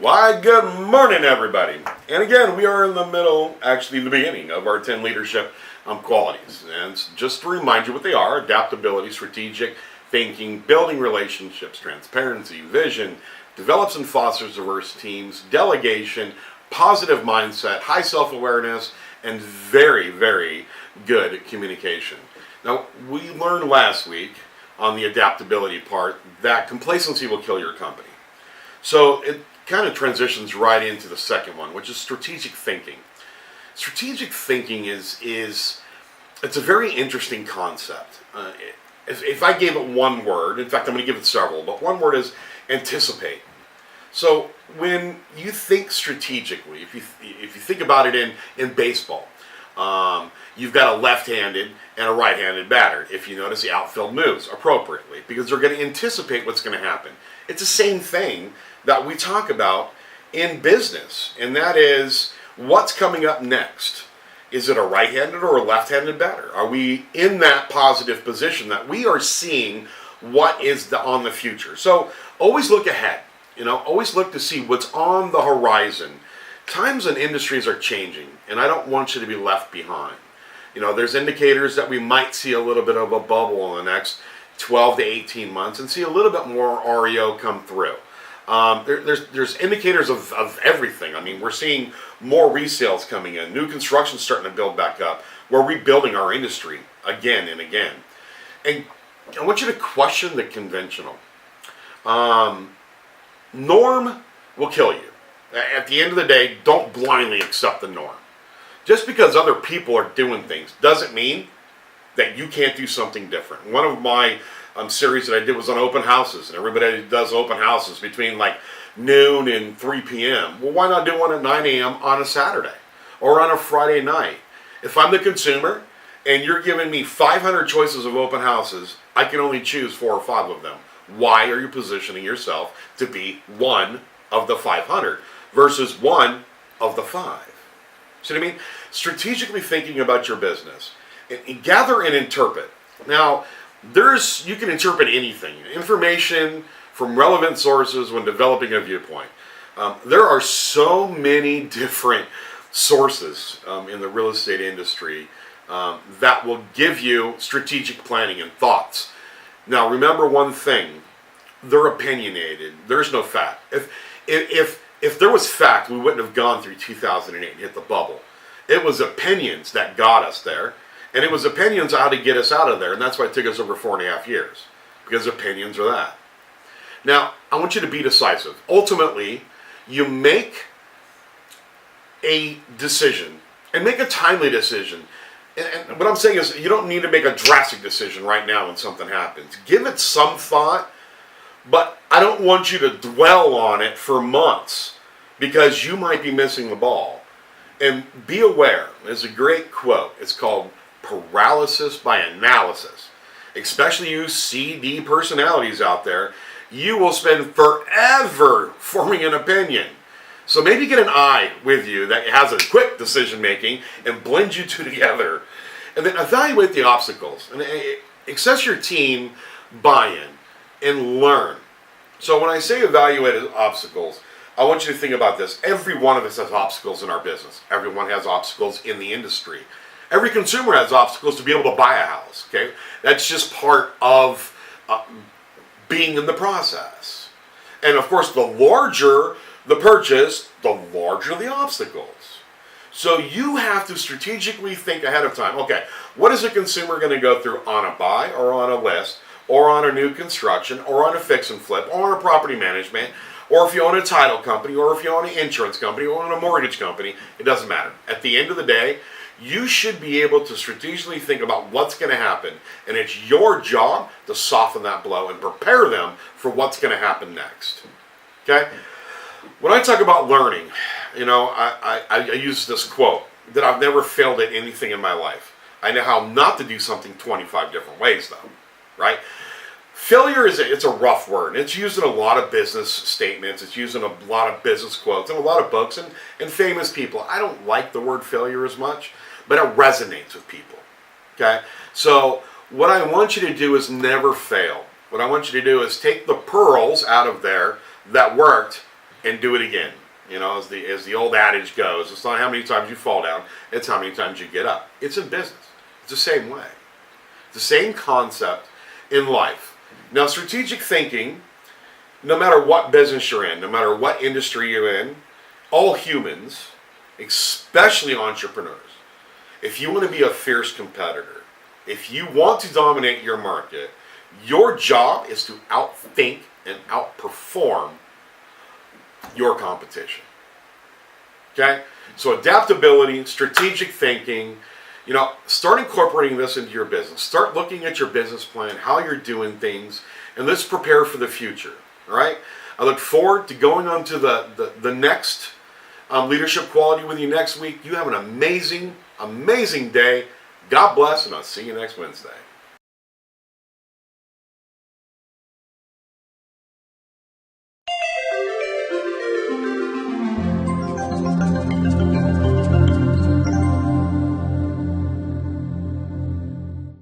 Why, good morning, everybody. And again, we are in the middle, actually the beginning of our 10 leadership qualities. And just to remind you what they are: adaptability, strategic thinking, building relationships, transparency, vision, develops and fosters diverse teams, delegation, positive mindset, high self-awareness, and very, very good communication. Now, we learned last week on the adaptability part that complacency will kill your company. So it kind of transitions right into the second one, which is strategic thinking. Strategic thinking is it's a very interesting concept. If I gave it one word, in fact, I'm going to give it several, but one word is anticipate. So when you think strategically, if you think about it in baseball, you've got a left-handed and a right-handed batter. If you notice, the outfield moves appropriately because they're going to anticipate what's going to happen. It's the same thing that we talk about in business, and that is what's coming up next. Is it a right-handed or a left-handed batter? Are we in that positive position that we are seeing what is on the future? So always look ahead. Always look to see what's on the horizon. Times and industries are changing, and I don't want you to be left behind. There's indicators that we might see a little bit of a bubble in the next 12 to 18 months and see a little bit more REO come through. There's indicators of everything. I mean, we're seeing more resales coming in, new construction starting to build back up. We're rebuilding our industry again and again. And I want you to question the conventional. Norm will kill you. At the end of the day, don't blindly accept the norm. Just because other people are doing things doesn't mean that you can't do something different. One of my series that I did was on open houses, and everybody does open houses between like noon and 3 p.m. Well, why not do one at 9 a.m. on a Saturday or on a Friday night? If I'm the consumer and you're giving me 500 choices of open houses, I can only choose 4 or 5 of them. Why are you positioning yourself to be one of the 500 versus one of the 5? See what I mean? Strategically thinking about your business. And gather and interpret. Now, you can interpret anything. Information from relevant sources when developing a viewpoint. There are so many different sources in the real estate industry that will give you strategic planning and thoughts. Now, remember one thing: they're opinionated. There's no fact. If there was fact, we wouldn't have gone through 2008 and hit the bubble. It was opinions that got us there, and it was opinions on how to get us out of there, and that's why it took us over 4.5 years, because opinions are that. Now, I want you to be decisive. Ultimately, you make a decision, and make a timely decision. And what I'm saying is, you don't need to make a drastic decision right now when something happens. Give it some thought, but I don't want you to dwell on it for months, because you might be missing the ball. And be aware, there's a great quote. It's called paralysis by analysis. Especially you CD personalities out there, you will spend forever forming an opinion. So maybe get an I with you that has a quick decision making and blend you two together. And then evaluate the obstacles. And access your team buy-in and learn. So when I say evaluate obstacles, I want you to think about this. Every one of us has obstacles in our business. Everyone has obstacles in the industry. Every consumer has obstacles to be able to buy a house. Okay, that's just part of being in the process. And of course, the larger the purchase, the larger the obstacles. So you have to strategically think ahead of time. Okay, what is a consumer going to go through on a buy or on a list or on a new construction or on a fix and flip or on a property management, or if you own a title company, or if you own an insurance company, or own a mortgage company? It doesn't matter. At the end of the day, you should be able to strategically think about what's going to happen, and it's your job to soften that blow and prepare them for what's going to happen next. Okay? When I talk about learning, I use this quote that I've never failed at anything in my life. I know how not to do something 25 different ways, though, right? Failure it's a rough word. It's used in a lot of business statements. It's used in a lot of business quotes and a lot of books and famous people. I don't like the word failure as much, but it resonates with people. Okay? So what I want you to do is never fail. What I want you to do is take the pearls out of there that worked and do it again. You know, as the old adage goes, it's not how many times you fall down, it's how many times you get up. It's in business. It's the same way. It's the same concept in life. Now, strategic thinking, no matter what business you're in, no matter what industry you're in, all humans, especially entrepreneurs, if you want to be a fierce competitor, if you want to dominate your market, your job is to outthink and outperform your competition. Okay? So adaptability, strategic thinking, start incorporating this into your business. Start looking at your business plan, how you're doing things, and let's prepare for the future. All right? I look forward to going on to the next leadership quality with you next week. You have an amazing, amazing day. God bless, and I'll see you next Wednesday.